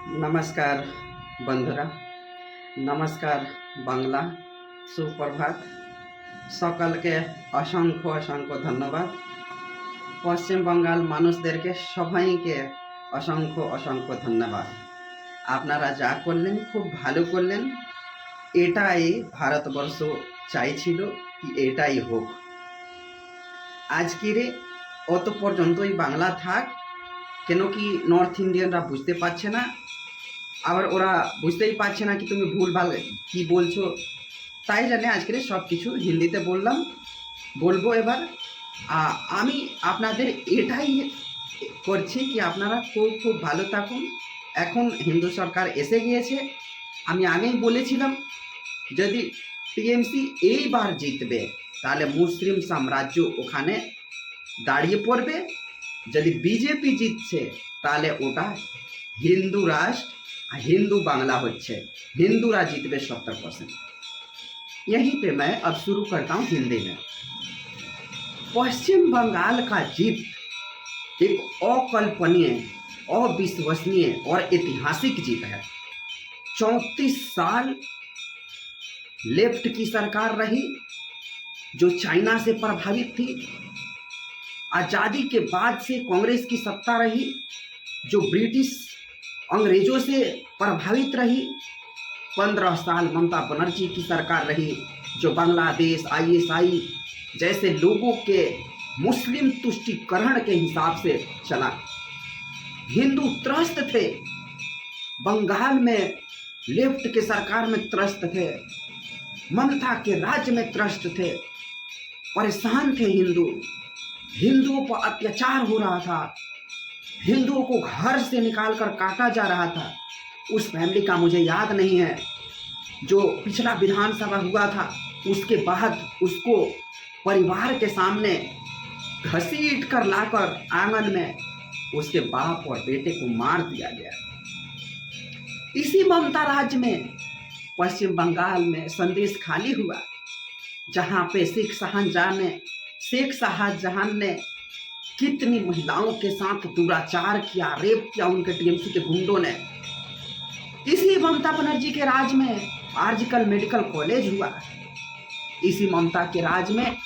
নমস্কার বন্ধুরা, নমস্কার বাংলা, সুপ্রভাত। সকলকে অসংখ্য অসংখ্য ধন্যবাদ। পশ্চিম বাংলার মানুষদেরকে সবাইকে অসংখ্য অসংখ্য ধন্যবাদ। আপনারা যা করলেন খুব ভালো করলেন। এটাই ভারতবর্ষ চাইছিল কি এটাই হোক। আজকের অত পর্যন্তই বাংলা থাক, কেন কি নর্থ ইন্ডিয়ানরা বুঝতে পারছে না, আবার ওরা বুঝতেই পারছে না কি তুমি ভুলভাল কি বলছো। তাই জানে আজকের সব কিছু হিন্দিতে বলবো এবার। আমি আপনাদের এটাই করছি কি আপনারা খুব খুব ভালো থাকুন। এখন হিন্দু সরকার এসে গিয়েছে। আমি আগেই বলেছিলাম যদি টিএমসি এইবার জিতবে তাহলে মুসলিম সাম্রাজ্য ওখানে দাঁড়িয়ে পড়বে। যদি বিজেপি জিতছে তাহলে ওটা হিন্দু রাষ্ট্র, हिंदू बांग्ला होच्छे, हिंदूरा जीतबे 70%। यहीं पे मैं अब शुरू करता हूँ हिंदी में। पश्चिम बंगाल का जीत एक अकल्पनीय, अविश्वसनीय और ऐतिहासिक जीत है। 34 साल लेफ्ट की सरकार रही जो चाइना से प्रभावित थी। आज़ादी के बाद से कांग्रेस की सत्ता रही जो ब्रिटिश अंग्रेजों से प्रभावित रही। 15 साल ममता बनर्जी की सरकार रही जो बांग्लादेश, आईएसआई जैसे लोगों के मुस्लिम तुष्टीकरण के हिसाब से चला। हिंदू त्रस्त थे, बंगाल में लेफ्ट के सरकार में त्रस्त थे, ममता के राज्य में त्रस्त थे, परेशान थे हिंदू। हिंदुओं पर अत्याचार हो रहा था, हिंदुओं को घर से निकालकर काटा जा रहा था। उस फैमिली का मुझे याद नहीं है जो पिछला विधानसभा हुआ था, उसके बाद उसको परिवार के सामने घसीट कर लाकर आंगन में उसके बाप और बेटे को मार दिया गया। इसी ममता राज्य में पश्चिम बंगाल में संदेश खाली हुआ जहाँ पे शेख शाहजहां ने कितनी महिलाओं के साथ दुराचार किया, रेप किया उनके टीएमसी के गुंडों ने। इसी ममता बनर्जी के राज में आर्जिकल मेडिकल कॉलेज हुआ। इसी ममता के राज में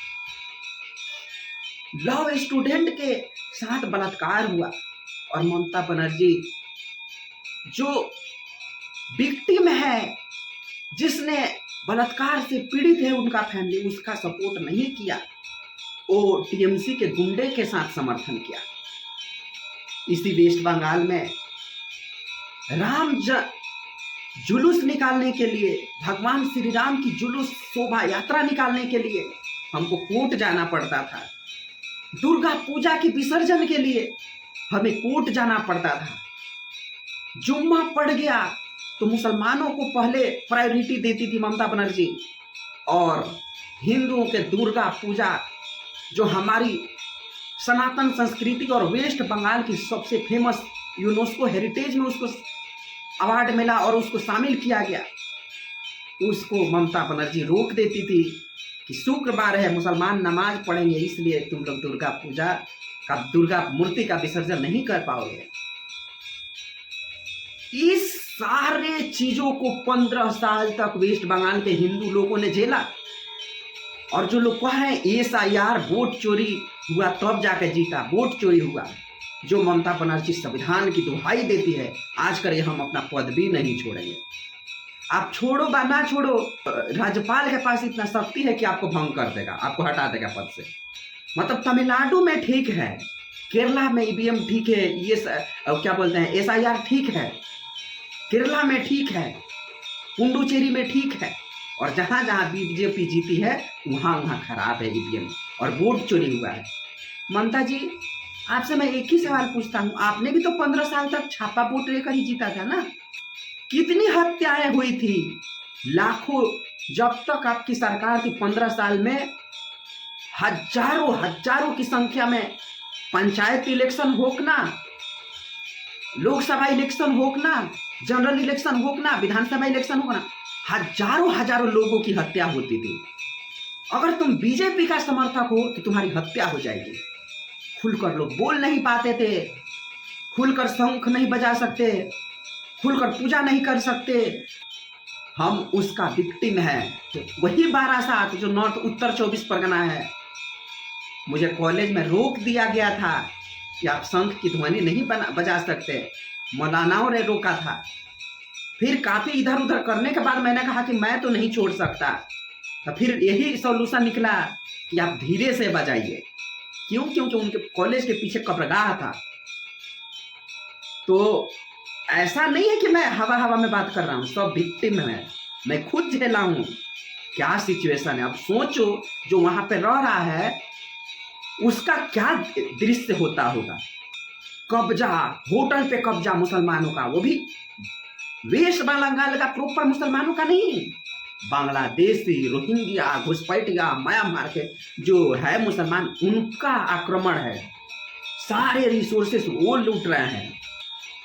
लॉ स्टूडेंट के साथ बलात्कार हुआ। और ममता बनर्जी जो विक्टिम है, जिसने बलात्कार से पीड़ित है उनका फैमिली, उसका सपोर्ट नहीं किया, वो टीएमसी के गुंडे के साथ समर्थन किया। इसी वेस्ट बंगाल में जुलूस निकालने के लिए, भगवान श्री राम की जुलूस शोभा यात्रा निकालने के लिए हमको कोर्ट जाना पड़ता था। दुर्गा पूजा की विसर्जन के लिए हमें कोर्ट जाना पड़ता था। जुम्मा पड़ गया तो मुसलमानों को पहले प्रायोरिटी देती थी ममता बनर्जी, और हिंदुओं के दुर्गा पूजा जो हमारी सनातन संस्कृति और वेस्ट बंगाल की सबसे फेमस यूनेस्को हेरिटेज में उसको अवार्ड मिला और उसको शामिल किया गया, उसको ममता बनर्जी रोक देती थी कि शुक्रवार है, मुसलमान नमाज पढ़ेंगे, इसलिए तुम लोग दुर्गा मूर्ति का विसर्जन नहीं कर पाओगे। इस सारे चीजों को 15 साल तक वेस्ट बंगाल के हिंदू लोगों ने झेला। और जो लोग कह रहे हैं SIR वोट चोरी हुआ तब जाकर जीता, वोट चोरी हुआ, जो ममता बनर्जी संविधान की दुहाई देती है, आज कर हम अपना पद भी नहीं छोड़ेंगे। आप छोड़ो बा ना छोड़ो, राज्यपाल के पास इतना शक्ति है कि आपको भंग कर देगा, आपको हटा देगा पद से। मतलब तमिलनाडु में ठीक है, केरला में EVM ठीक है, ये क्या बोलते हैं SIR ठीक है, केरला में ठीक है, पुंडुचेरी में ठीक है, और जहाँ जहाँ बीजेपी जीती है वहाँ वहाँ खराब है EVM और वोट चोरी हुआ है। ममता जी, आपसे मैं एक ही सवाल पूछता हूँ, आपने भी तो 15 साल तक छापा वोट लेकर ही जीता था ना? कितनी हत्याएं हुई थी, लाखों। जब तक आपकी सरकार थी 15 साल में हजारों की संख्या में पंचायत इलेक्शन होक ना, लोकसभा इलेक्शन होक ना, जनरल इलेक्शन होक ना, विधानसभा इलेक्शन होक ना, हजारों लोगों की हत्या होती थी। अगर तुम बीजेपी का समर्थक हो तो तुम्हारी हत्या हो जाएगी। खुलकर लोग बोल नहीं पाते थे, खुलकर शंख नहीं बजा सकते, खुलकर पूजा नहीं कर सकते, हम उसका विक्टिम है। तो वही बारासात जो नॉर्थ उत्तर 24 परगना है, मुझे कॉलेज में रोक दिया गया था कि आप शंख की ध्वनि नहीं बजा सकते, मौलानाओं ने रोका था। फिर काफ़ी इधर उधर करने के बाद मैंने कहा कि मैं तो नहीं छोड़ सकता, तो फिर यही सॉल्यूशन निकला कि आप धीरे से बजाइए। क्यों? क्योंकि उनके कॉलेज के पीछे कब्रगाह था। तो ऐसा नहीं है कि मैं हवा हवा में बात कर रहा हूँ, सब विक्टिम है, मैं खुद झेला हूँ। क्या सिचुएशन है, अब सोचो जो वहां पे रह रहा है उसका क्या दृश्य होता होगा। कब्जा, होटल पे कब्जा मुसलमानों का, वो भी वेस्ट बंगाल का प्रॉपर मुसलमानों का नहीं, बांग्लादेशी, रोहिंग्या, घुसपैठिया, म्यांमार के जो है मुसलमान, उनका आक्रमण है। सारे रिसोर्सेस वो लूट रहे हैं।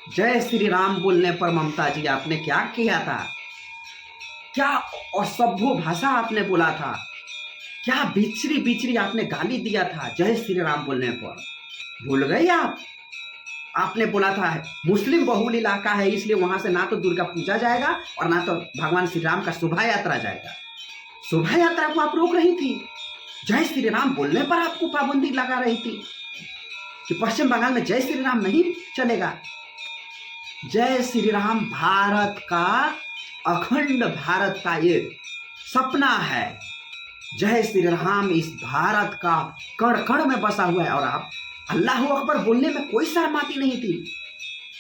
जय श्री राम बोलने पर ममता जी आपने क्या किया था, क्या असभ्य भाषा आपने बोला था, क्या बिछड़ी बिछड़ी आपने गाली दिया था जय श्री राम बोलने पर। भूल गए आप? आपने बोला था मुस्लिम बहुल इलाका है इसलिए वहां से ना तो दुर्गा पूजा जाएगा और ना तो भगवान श्री राम का शोभा यात्रा जाएगा। शोभा यात्रा को आप रोक रही थी, जय श्री राम बोलने पर आपको पाबंदी लगा रही थी कि पश्चिम बंगाल में जय श्री राम नहीं चलेगा। जय श्री राम भारत का, अखंड भारत का ये सपना है। जय श्री राम इस भारत का कण कण में बसा हुआ है। और आप अल्लाह अकबर बोलने में कोई शर्माती नहीं थी,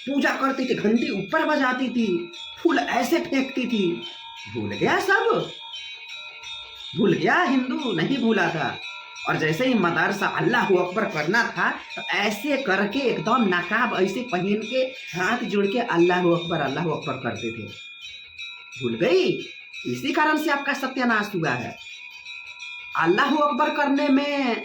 पूजा करती थी, घंटी ऊपर बजाती थी, फूल ऐसे फेंकती थी। भूल गया सब? भूल गया? हिंदू नहीं भूला था। और जैसे ही मदरसा अल्लाह अकबर करना था तो ऐसे करके एकदम नकाब ऐसे पहन के हाथ जोड़ के अल्लाह अकबर करते थे। भूल गई? इसी कारण से आपका सत्यानाश हुआ है। अल्लाह अकबर करने में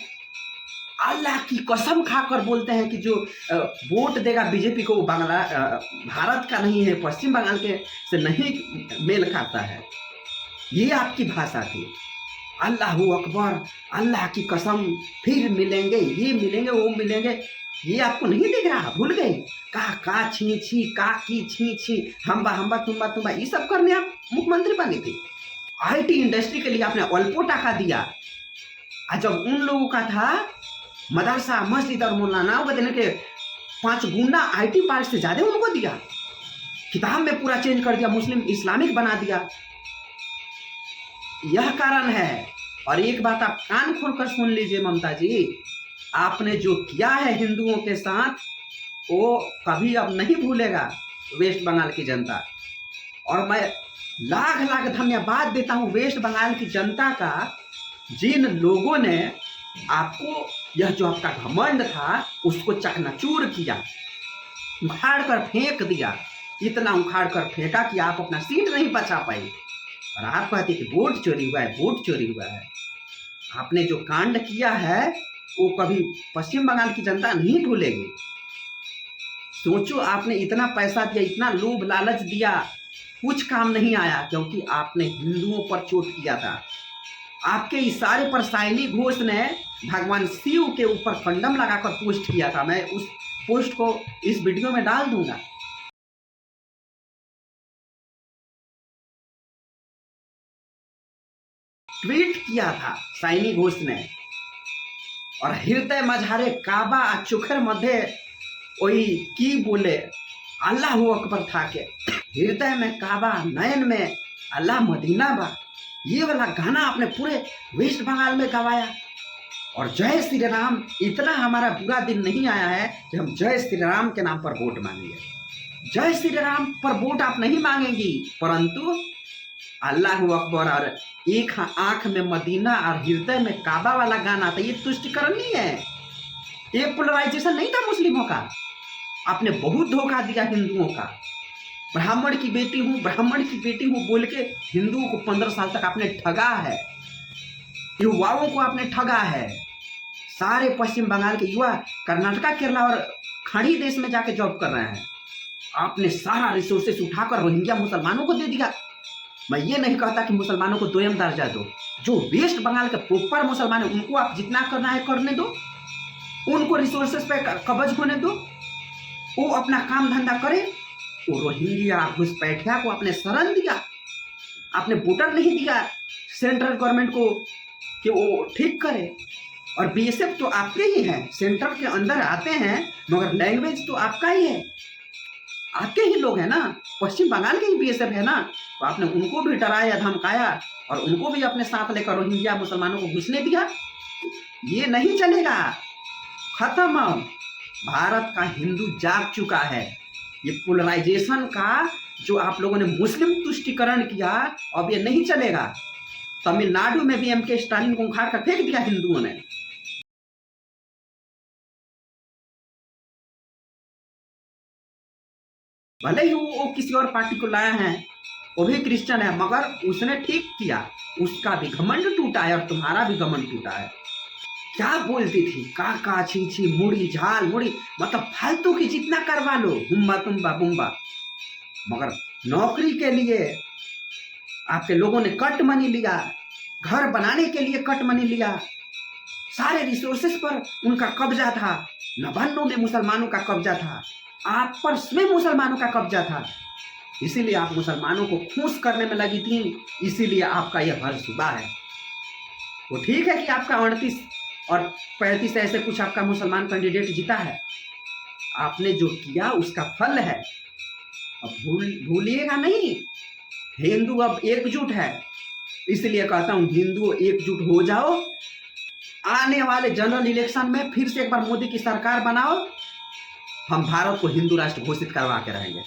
अल्लाह की कसम खाकर बोलते हैं कि जो वोट देगा बीजेपी को वो भारत का नहीं है, पश्चिम बंगाल के से नहीं मेल खाता है। ये आपकी भाषा थी। अल्लाह अकबर, अल्लाह की कसम, फिर मिलेंगे, ये मिलेंगे, वो मिलेंगे, ये आपको नहीं दिख रहा? भूल गए? का छी छी, का की छी छी, हम्बा हम्बा, तुम्बा तुम्बा, ये सब करने आप मुख्यमंत्री बने थे। आईटी इंडस्ट्री के लिए आपने अल्पो टाका दिया। और जब उन लोगों का था मदरसा, मस्जिद और मौलानाओं को देने के 5 गुना आईटी पार्ट से ज्यादा उनको दिया। किताब में पूरा चेंज कर दिया, मुस्लिम इस्लामिक बना दिया। यह कारण है। और एक बात आप कान खोलकर सुन लीजिए ममता जी, आपने जो किया है हिंदुओं के साथ वो कभी अब नहीं भूलेगा वेस्ट बंगाल की जनता। और मैं लाख लाख धन्यवाद देता हूँ वेस्ट बंगाल की जनता का, जिन लोगों ने आपको यह जो आपका घमंड था उसको चकनाचूर किया, उखाड़ कर फेंक दिया। इतना उखाड़ कर फेंका कि आप अपना सीट नहीं बचा पाए। और आप कहते कि वोट चोरी हुआ है, वोट चोरी हुआ है। आपने जो कांड किया है वो कभी पश्चिम बंगाल की जनता नहीं भूलेगी। सोचो, आपने इतना पैसा दिया, इतना लोभ लालच दिया, कुछ काम नहीं आया, क्योंकि आपने हिंदुओं पर चोट किया था। आपके इशारे पर साइनी घोष ने भगवान शिव के ऊपर कंडम लगाकर पोस्ट किया था। मैं उस पोस्ट को इस वीडियो में डाल दूंगा। ट्वीट किया था साइनी घोष ने। और हृदय मझारे काबा चुखर मध्य वही की बोले अल्लाह अकबर था के, हृदय में काबा, नयन में अल्लाह मदीना बा, ये वाला गाना आपने पूरे वेस्ट बंगाल में गवाया। और जय श्री राम, इतना हमारा बुरा दिन नहीं आया है कि हम जय श्री राम के नाम पर वोट मांगेंगे। जय श्री राम पर वोट आप नहीं मांगेंगी, परंतु अल्लाह अकबर और एक आंख में मदीना और हृदय में काबा वाला गाना था। ये तुष्टिकरण नहीं है, ये पोलराइजेशन नहीं था मुस्लिमों का। आपने बहुत धोखा दिया हिंदुओं का। ब्राह्मण की बेटी हूँ, ब्राह्मण की बेटी हूँ बोल के हिंदुओं को 15 साल तक आपने ठगा है, युवाओं को आपने ठगा है। सारे पश्चिम बंगाल के युवा कर्नाटका, केरला और खाड़ी देश में जाके जॉब कर रहे हैं। आपने सारा रिसोर्सेस उठाकर रोहिंग्या मुसलमानों को दे दिया। मैं ये नहीं कहता कि मुसलमानों को दोयम दर्जा दो, जो वेस्ट बंगाल के प्रॉपर मुसलमान है उनको आप जितना करना है करने दो, उनको रिसोर्सेस पे कब्ज होने दो, वो अपना काम धंधा करे, वो रोहिंग्या घुसपैठिया को आपने शरण दिया, आपने वोटर नहीं दिया सेंट्रल गवर्नमेंट को कि वो ठीक करे। और बीएसएफ तो आपके ही है, सेंटर के अंदर आते हैं, मगर लैंग्वेज तो आपका ही है, आपके ही लोग हैं ना, पश्चिम बंगाल के ही बीएसएफ है ना। तो आपने उनको भी डराया धमकाया और उनको भी अपने साथ लेकर रोहिंग्या मुसलमानों को घुसने दिया। ये नहीं चलेगा, खत्म। अब भारत का हिंदू जाग चुका है। ये पोलराइजेशन का जो आप लोगों ने मुस्लिम तुष्टिकरण किया, अब ये नहीं चलेगा। तमिलनाडु में भी एमके स्टालिन को उखाड़ कर फेंक दिया हिंदुओं ने। भले ही वो किसी और पार्टी को लाया है, वो भी क्रिश्चियन है, मगर उसने ठीक किया, उसका भी घमंड टूटा है और तुम्हारा भी घमंड टूटा है। क्या बोलती थी, काका छीछी मुड़ी झाल मुड़ी, मतलब फालतू की जितना करवा लो, हुम्बा तुम्बा बुम्बा, मगर नौकरी के लिए आपके लोगों ने कट मनी लिया, घर बनाने के लिए कट मनी लिया, सारे रिसोर्सेस पर उनका कब्जा था। 99 में मुसलमानों का कब्जा था, आप पर स्वयं मुसलमानों का कब्जा था, इसीलिए आप मुसलमानों को खुश करने में लगी थी, इसीलिए आपका यह हर सुबह है। वो ठीक है कि आपका 38 और 35 ऐसे कुछ आपका मुसलमान कैंडिडेट जीता है, आपने जो किया उसका फल है। अब भूलिएगा नहीं, हिंदू अब एकजुट है, इसलिए कहता हूं हिंदू एकजुट हो जाओ। आने वाले जनरल इलेक्शन में फिर से एक बार मोदी की सरकार बनाओ, हम भारत को हिंदू राष्ट्र घोषित करवा के रहेंगे।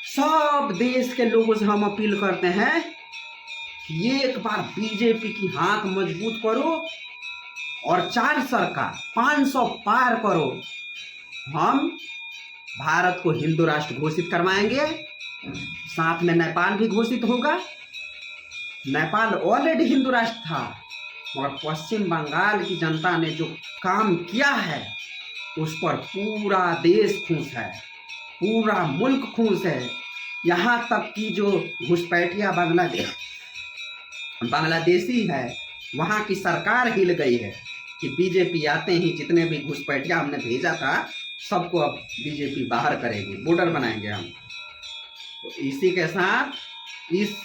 सब देश के लोगों से हम अपील करते हैं कि एक बार बीजेपी की हाथ मजबूत करो और 4 सरकार 500 पार करो, हम भारत को हिंदू राष्ट्र घोषित करवाएंगे। साथ में नेपाल भी घोषित होगा। नेपाल ऑलरेडी हिंदू राष्ट्र था, मगर पश्चिम बंगाल की जनता ने जो काम किया है उस पर पूरा देश खुश है, पूरा मुल्क खुश है। यहाँ तक कि जो घुसपैठिया बांग्लादेशी है, वहाँ की सरकार हिल गई है कि बीजेपी आते ही जितने भी घुसपैठिया हमने भेजा था सबको अब बीजेपी बाहर करेगी, बॉर्डर बनाएंगे हम। तो इसी के साथ इस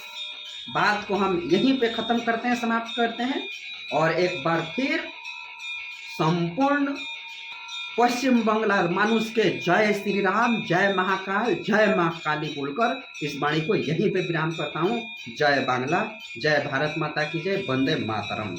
बात को हम यहीं पे ख़त्म करते हैं, समाप्त करते हैं। और एक बार फिर संपूर्ण पश्चिम बंगाल मानुष के जय श्री राम, जय महाकाल, जय माँ काली बोलकर इस वाणी को यहीं पे विराम करता हूँ। जय बांग्ला, जय भारत माता की जय, वंदे मातरम।